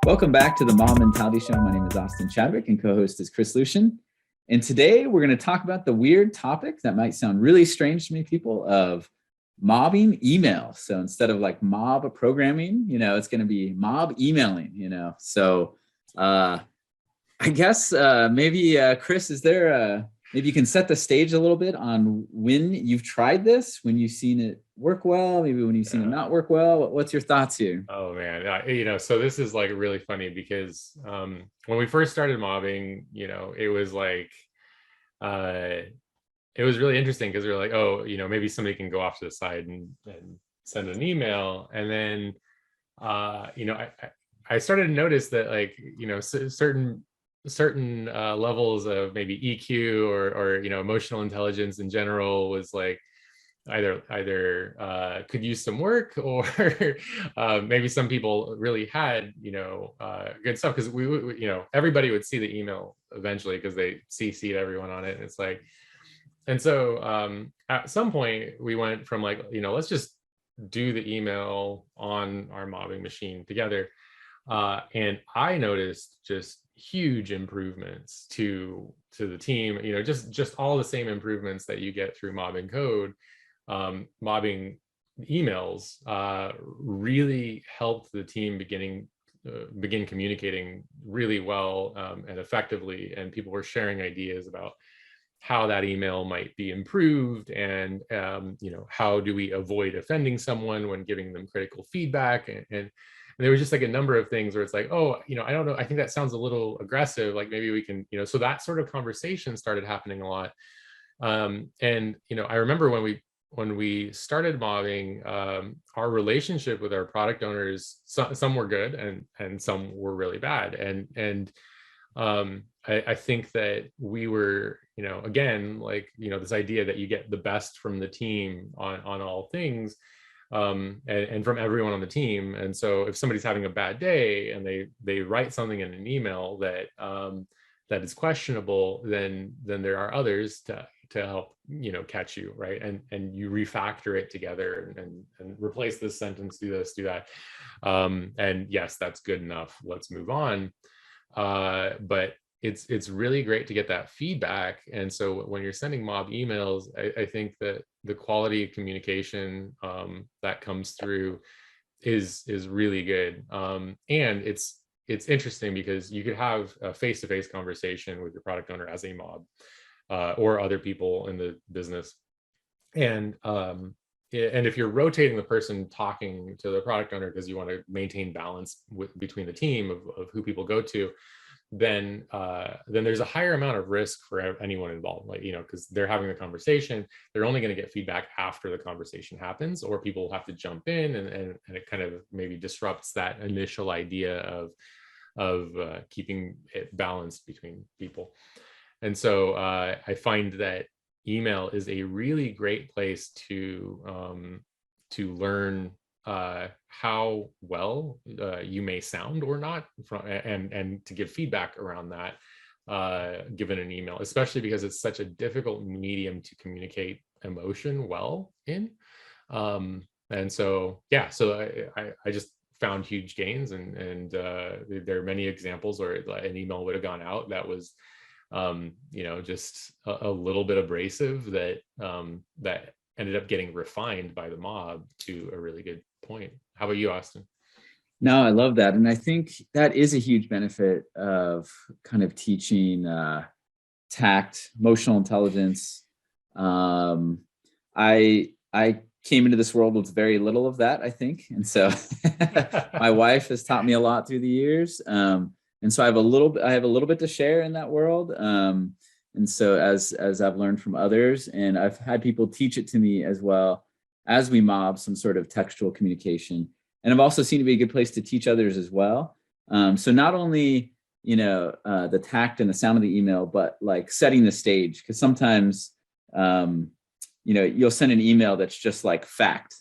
Welcome back to the Mob Mentality Show. My name is Austin Chadwick and co-host is Chris Lucian. And today we're going to talk about the weird topic that might sound really strange to many people of mobbing email. So instead of like mob programming, it's going to be mob emailing, So I guess maybe Chris, maybe you can set the stage a little bit on when you've tried this, when you've seen it work well, maybe when you've seen it not work well. What's your thoughts here? Oh man, so this is like really funny because when we first started mobbing, it was like it was really interesting because we were like, oh, maybe somebody can go off to the side and send an email, and then I started to notice that certain levels of maybe EQ or emotional intelligence in general was like either could use some work, or maybe some people really had good stuff, because we everybody would see the email eventually because they CC'd everyone on it, and it's like, and so at some point we went from like, let's just do the email on our mobbing machine together, and I noticed just huge improvements to the team, just all the same improvements that you get through mobbing code. Mobbing emails really helped the team begin communicating really well and effectively, and people were sharing ideas about how that email might be improved, and how do we avoid offending someone when giving them critical feedback, and there was just like a number of things where it's like, oh, I don't know, I think that sounds a little aggressive, like maybe we can, so that sort of conversation started happening a lot. And I remember when we started mobbing, our relationship with our product owners, some were good and some were really bad. And I think that we were, again, like, this idea that you get the best from the team on all things, and from everyone on the team. And so if somebody's having a bad day and they write something in an email that is questionable, then there are others to help catch you, right, and you refactor it together and replace this sentence, do this, do that, and yes, that's good enough, let's move on. But it's really great to get that feedback. And so when you're sending mob emails, I think that the quality of communication that comes through is really good, and it's interesting because you could have a face-to-face conversation with your product owner as a mob, or other people in the business, and if you're rotating the person talking to the product owner because you want to maintain balance between the team of who people go to, then there's a higher amount of risk for anyone involved, like, because they're having the conversation, they're only going to get feedback after the conversation happens, or people have to jump in, and it kind of maybe disrupts that initial idea of keeping it balanced between people. And so I find that email is a really great place to learn how well you may sound or not, and to give feedback around that, given an email, especially because it's such a difficult medium to communicate emotion well in. And so, yeah, so I just found huge gains, and there are many examples where an email would have gone out that was just a little bit abrasive, that ended up getting refined by the mob to a really good point. How about you, Austin? No, I love that. And I think that is a huge benefit of kind of teaching tact, emotional intelligence. I came into this world with very little of that, I think. And so my wife has taught me a lot through the years. And so I have a little bit to share in that world. And so as I've learned from others, and I've had people teach it to me as well as we mob some sort of textual communication. And I've also seen it be a good place to teach others as well. So not only, the tact and the sound of the email, but like setting the stage. Because sometimes, you'll send an email that's just like fact.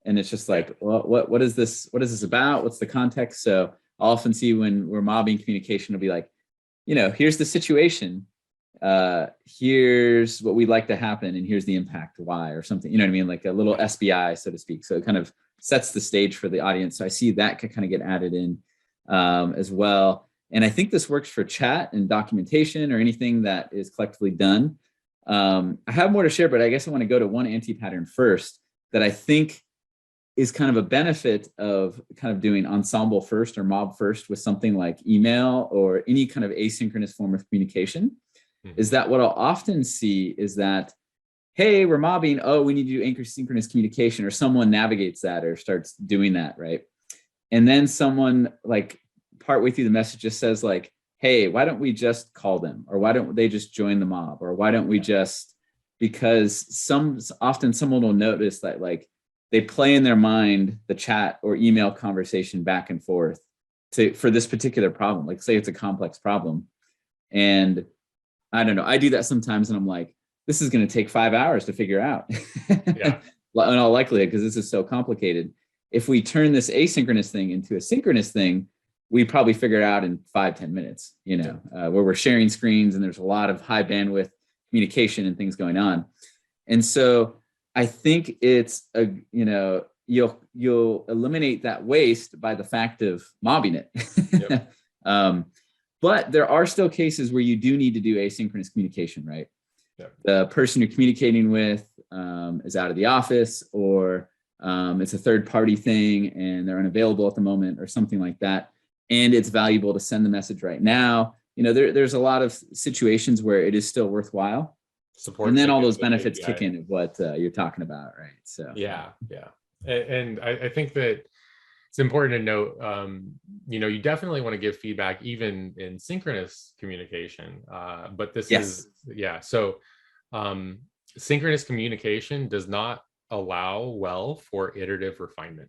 And it's just like, well, what is this? What is this about? What's the context? So I'll often see when we're mobbing communication, it'll be like, here's the situation. Here's what we'd like to happen, and here's the impact, why, or something, what I mean? Like a little SBI, so to speak. So it kind of sets the stage for the audience. So I see that could kind of get added in. as well. And I think this works for chat and documentation or anything that is collectively done. I have more to share, but I guess I want to go to one anti-pattern first that I think is kind of a benefit of kind of doing ensemble first or mob first with something like email or any kind of asynchronous form of communication. Is that what I'll often see is that, hey, we're mobbing, oh, we need to do asynchronous communication, or someone navigates that or starts doing that, right? And then someone like partway through the message just says like, hey, why don't we just call them? Or why don't they just join the mob? Or why don't we just, because often someone will notice that like they play in their mind the chat or email conversation back and forth for this particular problem. Like say it's a complex problem. And I don't know, I do that sometimes and I'm like, this is going to take 5 hours to figure out. Yeah. In all likelihood, because this is so complicated. If we turn this asynchronous thing into a synchronous thing, we probably figure it out in 5-10 minutes, where we're sharing screens and there's a lot of high bandwidth communication and things going on. And so I think it's you'll eliminate that waste by the fact of mobbing it. Yep. But there are still cases where you do need to do asynchronous communication, right? Yep. The person you're communicating with is out of the office, or it's a third party thing and they're unavailable at the moment or something like that. And it's valuable to send the message right now. There's a lot of situations where it is still worthwhile. Support, and then all those benefits kick in of what you're talking about, right? So yeah. And I think that it's important to note, you definitely want to give feedback even in synchronous communication, but this is. So synchronous communication does not allow well for iterative refinement.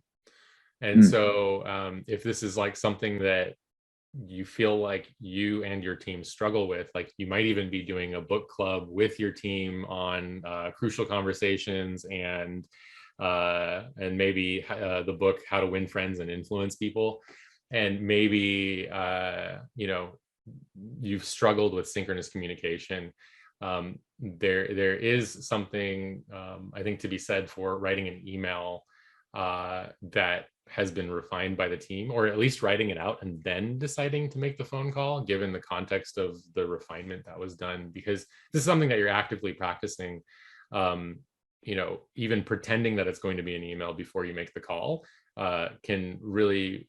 And so if this is like something that you feel like you and your team struggle with, like you might even be doing a book club with your team on crucial conversations and maybe the book How to Win Friends and Influence People, and maybe you've struggled with synchronous communication. There is something I think to be said for writing an email that has been refined by the team, or at least writing it out and then deciding to make the phone call, given the context of the refinement that was done, because this is something that you're actively practicing. Even pretending that it's going to be an email before you make the call can really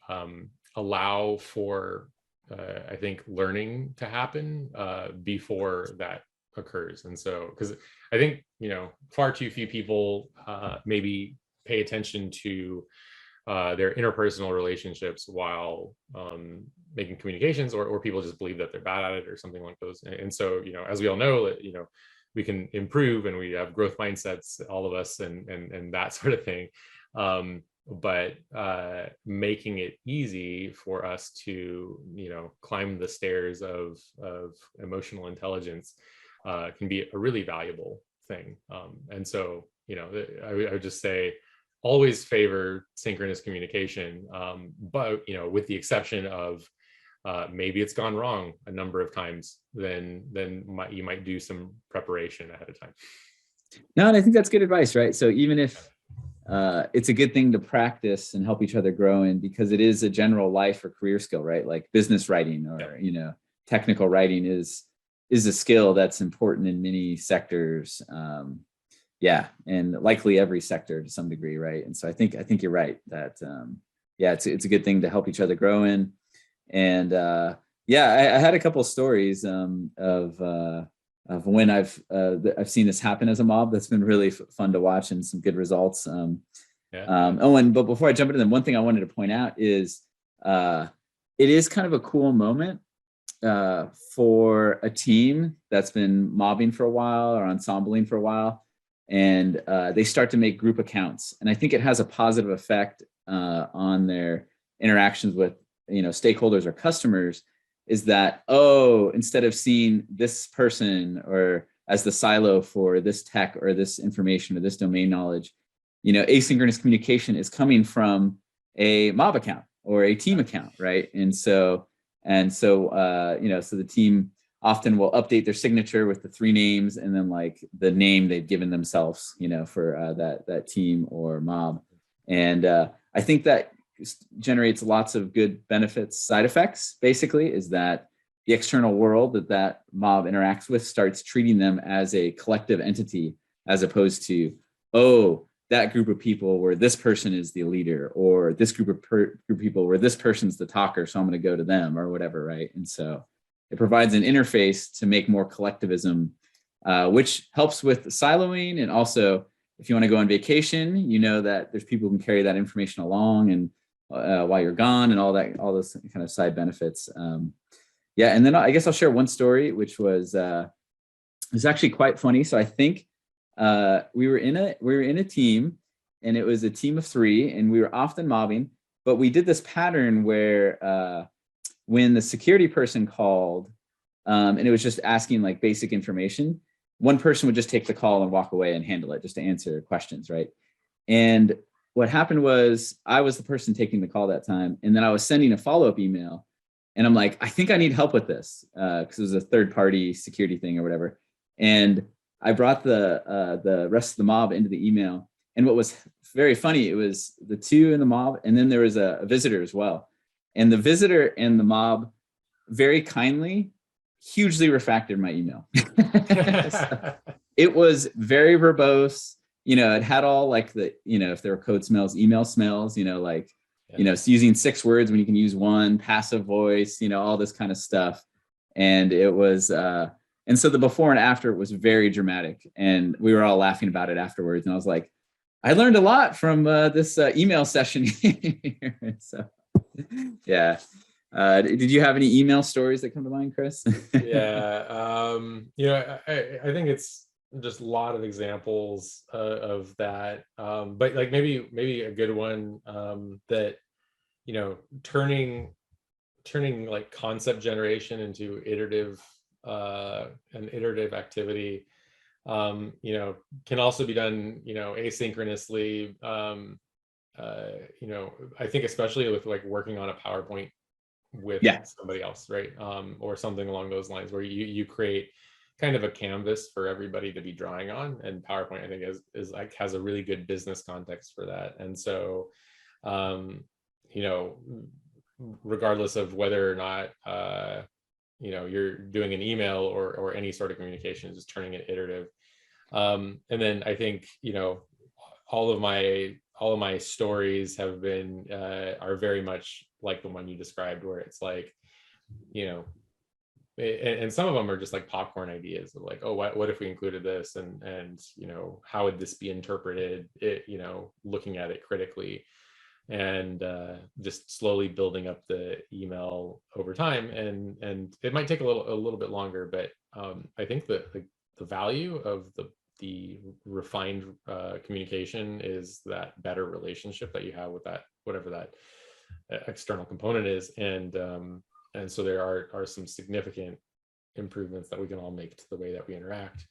allow for, I think, learning to happen before that occurs. And so, because I think, far too few people maybe pay attention to their interpersonal relationships while making communications, or people just believe that they're bad at it or something like those. And so, as we all know, we can improve and we have growth mindsets, all of us, and that sort of thing. But making it easy for us to, climb the stairs of emotional intelligence can be a really valuable thing. And so, I would just say, always favor synchronous communication, but with the exception of maybe it's gone wrong a number of times, then you might do some preparation ahead of time. No, and I think that's good advice, right? So even if it's a good thing to practice and help each other grow in, because it is a general life or career skill, right? Like business writing or technical writing is a skill that's important in many sectors. And likely every sector to some degree, right? And so I think you're right that it's a good thing to help each other grow in. And I had a couple of stories of when I've seen this happen as a mob. That's been really fun to watch and some good results. But before I jump into them, one thing I wanted to point out is it is kind of a cool moment for a team that's been mobbing for a while or ensembling for a while. And they start to make group accounts. And I think it has a positive effect on their interactions with, stakeholders or customers, is that, instead of seeing this person or as the silo for this tech or this information or this domain knowledge, asynchronous communication is coming from a mob account or a team account, right? So the team often will update their signature with the 3 names and then like the name they've given themselves, for that team or mob. And I think that generates lots of good benefits, side effects, basically, is that the external world that mob interacts with starts treating them as a collective entity, as opposed to, oh, that group of people where this person is the leader, or this group of people where this person's the talker, so I'm going to go to them, or whatever, right? And so it provides an interface to make more collectivism, which helps with siloing. And also, if you want to go on vacation, you know that there's people who can carry that information along and while you're gone, and all those kind of side benefits. Yeah, and then I guess I'll share one story, which was actually quite funny. So I think we were in a team, and it was a team of 3, and we were often mobbing, but we did this pattern where when the security person called, and it was just asking like basic information, one person would just take the call and walk away and handle it, just to answer questions, right? And what happened was, I was the person taking the call that time, and then I was sending a follow-up email, and I'm like, I think I need help with this, because it was a third-party security thing or whatever. And I brought the rest of the mob into the email. And what was very funny, it was the 2 in the mob, and then there was a visitor as well. And the visitor and the mob very kindly, hugely refactored my email. So it was very verbose. It had all like the, if there were code smells, email smells, like, it's using 6 words when you can use 1, passive voice, all this kind of stuff. And it was, and so the before and after was very dramatic, and we were all laughing about it afterwards. And I was like, I learned a lot from this email session here. So, yeah. Did you have any email stories that come to mind, Chris? Yeah. I think it's just a lot of examples of that. But like maybe a good one that, turning like concept generation into an iterative activity, can also be done, asynchronously. I think especially with like working on a PowerPoint with somebody else, right? Or something along those lines, where you create kind of a canvas for everybody to be drawing on. And PowerPoint, I think, is like has a really good business context for that. And so, regardless of whether or not you're doing an email or any sort of communication, just turning it iterative. And then I think all of my stories have been are very much like the one you described, where it's like, and some of them are just like popcorn ideas of like, oh, what if we included this, and how would this be interpreted, looking at it critically, and just slowly building up the email over time. And it might take a little bit longer, but I think that the value of the refined communication is that better relationship that you have with that, whatever that external component is. And so there are some significant improvements that we can all make to the way that we interact.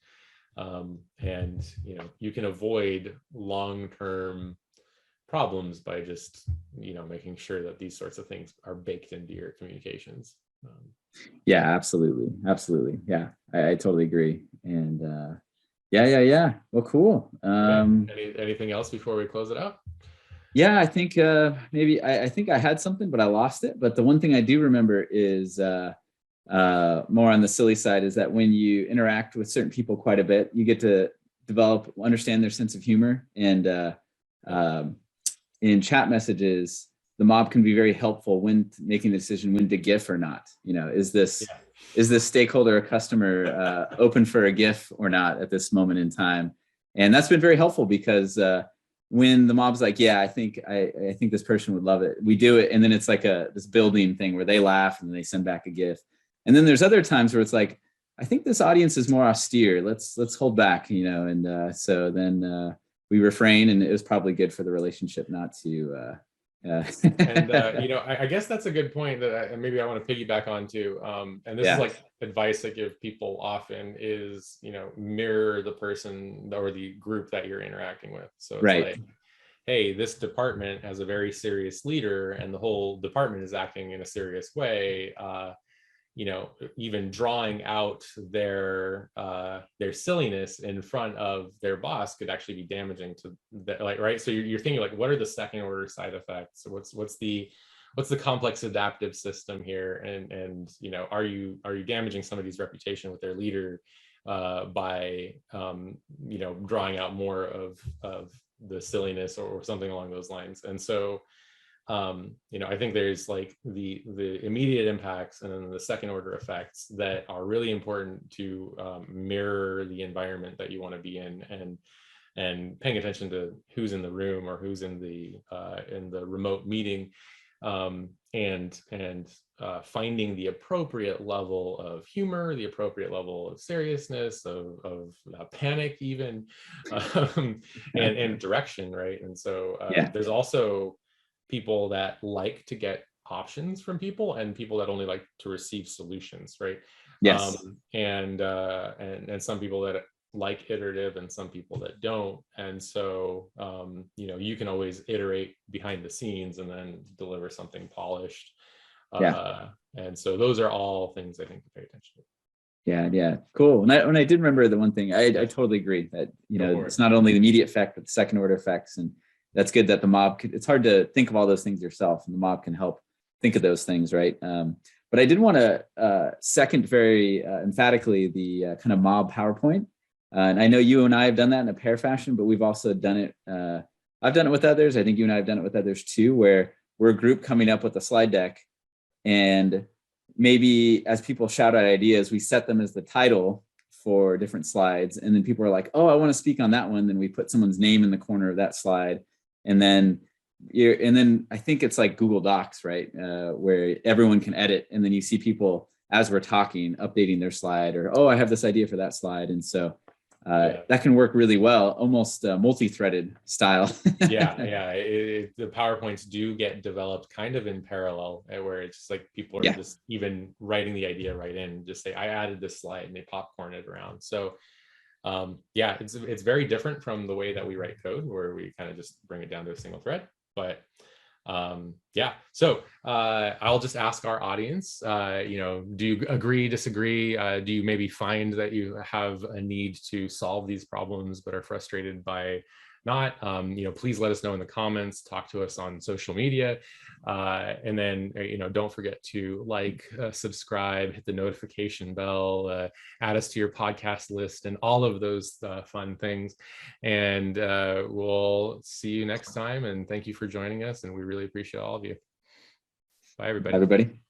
And you can avoid long-term problems by just making sure that these sorts of things are baked into your communications. Yeah, absolutely. Yeah, I totally agree. And yeah. Well, cool. Anything else before we close it out? Yeah, I think maybe I think I had something, but I lost it. But the one thing I do remember is more on the silly side, is that when you interact with certain people quite a bit, you get to understand their sense of humor. And in chat messages, the mob can be very helpful when making the decision when to GIF or not. Is this stakeholder or customer open for a GIF or not at this moment in time? And that's been very helpful, because when the mob's like, yeah, I think this person would love it, we do it, and then it's like this building thing where they laugh and then they send back a GIF. And then there's other times where it's like, I think this audience is more austere. Let's hold back, and so then we refrain, and it was probably good for the relationship not to. And I guess that's a good point that maybe I want to piggyback on too. And this is like advice I give people often is, mirror the person or the group that you're interacting with. So it's like, hey, this department has a very serious leader, and the whole department is acting in a serious way. even drawing out their silliness in front of their boss could actually be damaging to that, like, right? So you're thinking like, what are the second order side effects? What's the complex adaptive system here? And are you damaging somebody's reputation with their leader by drawing out more of the silliness or something along those lines? And so I think there's like the immediate impacts and then the second order effects that are really important to mirror the environment that you want to be in, and paying attention to who's in the room or who's in the remote meeting, and finding the appropriate level of humor, the appropriate level of seriousness, of panic even, and direction, right? And so there's also people that like to get options from people, and people that only like to receive solutions, right? Yes. And some people that like iterative and some people that don't. And so you can always iterate behind the scenes and then deliver something polished. And so those are all things I think to pay attention to. Yeah, cool. And I did remember the one thing, I totally agree that it's not only the immediate effect but the second order effects, and that's good that the mob it's hard to think of all those things yourself, and the mob can help think of those things, right? But I did want to second very emphatically the kind of mob PowerPoint. And I know you and I have done that in a pair fashion, but we've also done it. I've done it with others. I think you and I have done it with others too, where we're a group coming up with a slide deck, and maybe as people shout out ideas, we set them as the title for different slides. And then people are like, oh, I want to speak on that one. Then we put someone's name in the corner of that slide. And then I think it's like Google Docs, right? Where everyone can edit. And then you see people as we're talking, updating their slide, or, oh, I have this idea for that slide. And so that can work really well, almost multi-threaded style. The PowerPoints do get developed kind of in parallel, where it's just like people are just even writing the idea right in, just say, I added this slide, and they popcorn it around. So it's very different from the way that we write code, where we kind of just bring it down to a single thread. But so I'll just ask our audience, do you agree, disagree? Do you maybe find that you have a need to solve these problems but are frustrated by not? Please let us know in the comments, talk to us on social media, and then don't forget to like, subscribe, hit the notification bell, add us to your podcast list, and all of those fun things. And we'll see you next time, and thank you for joining us, and we really appreciate all of you. Bye, everybody.